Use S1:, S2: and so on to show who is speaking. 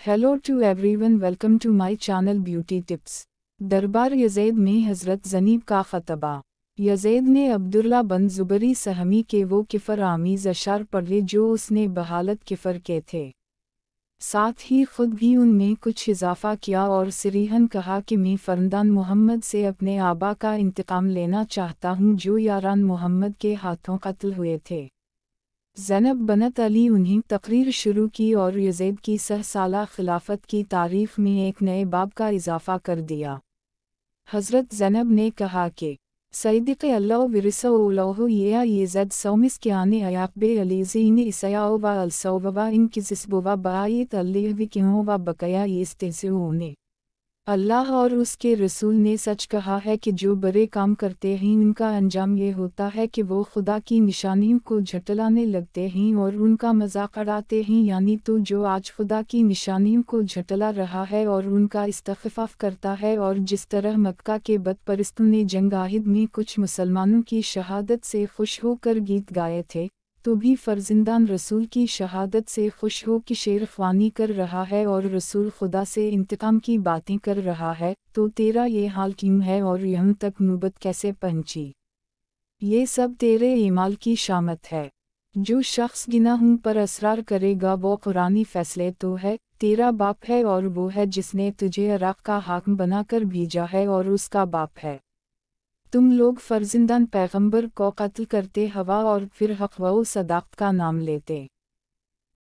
S1: Hello to everyone, welcome to my channel Beauty Tips. दरबार यज़ीद में हज़रत ज़नीब का ख़तबा। यज़ीद ने अब्दुल्ला बन ज़ुबरी सहमी के वो किफ़र आमीज़ अशार पढ़े जो उसने बहालत किफ़र के थे। साथ ही खुद भी उनमें कुछ इजाफ़ा किया और सरीहन कहा कि मैं फ़रज़ान मोहम्मद से अपने आबा का इंतकाम लेना चाहता हूँ जो यारान मोहम्मद के हाथों कत्ल हुए थे। ज़ैनब बनत अली उन्हें तकरीर शुरू की और यज़ीद की 100 साला खिलाफत की तारीफ़ में एक नए बाब का इजाफ़ा कर दिया। हज़रत ज़ैनब ने कहा कि सईदिक़ अल्लाह विरसौलहु या यज़द सौमिस क्याने अयाक़बे अलीज़ीन इसयाओ व अलसौवा इनकी ज़िस्बुवा बायत अल्लाह विक्यों व बकया यस्तेसिऊने। अल्लाह और उसके रसूल ने सच कहा है कि जो बड़े काम करते हैं उनका अंजाम ये होता है कि वो खुदा की निशानियों को झटलाने लगते हैं और उनका मजाक उड़ाते हैं, यानी तो जो आज खुदा की निशानियों को झटला रहा है और उनका इस्तख़फ़ाफ़ करता है। और जिस तरह मक्का के बदपरस्तों ने जंग-ए-अहद में कुछ मुसलमानों की शहादत से खुश होकर गीत गाए थे, तो भी फ़र्ज़िंदान रसूल की शहादत से खुश हो कि शेर ख्वानी कर रहा है और रसूल खुदा से इंतकाम की बातें कर रहा है, तो तेरा ये हाल क्यों है और यहाँ तक नौबत कैसे पहुँची? ये सब तेरे ईमाल की शामत है। जो शख्स गुनाहों पर असरार करेगा वो कुरानी फ़ैसले तो है, तेरा बाप है और वो है जिसने तुझे इराक़ का हाकिम बनाकर भेजा है और उसका बाप है। तुम लोग फ़र्ज़िंदान पैगंबर को कत्ल करते हवा और फिर हक़ व सदाक़त का नाम लेते।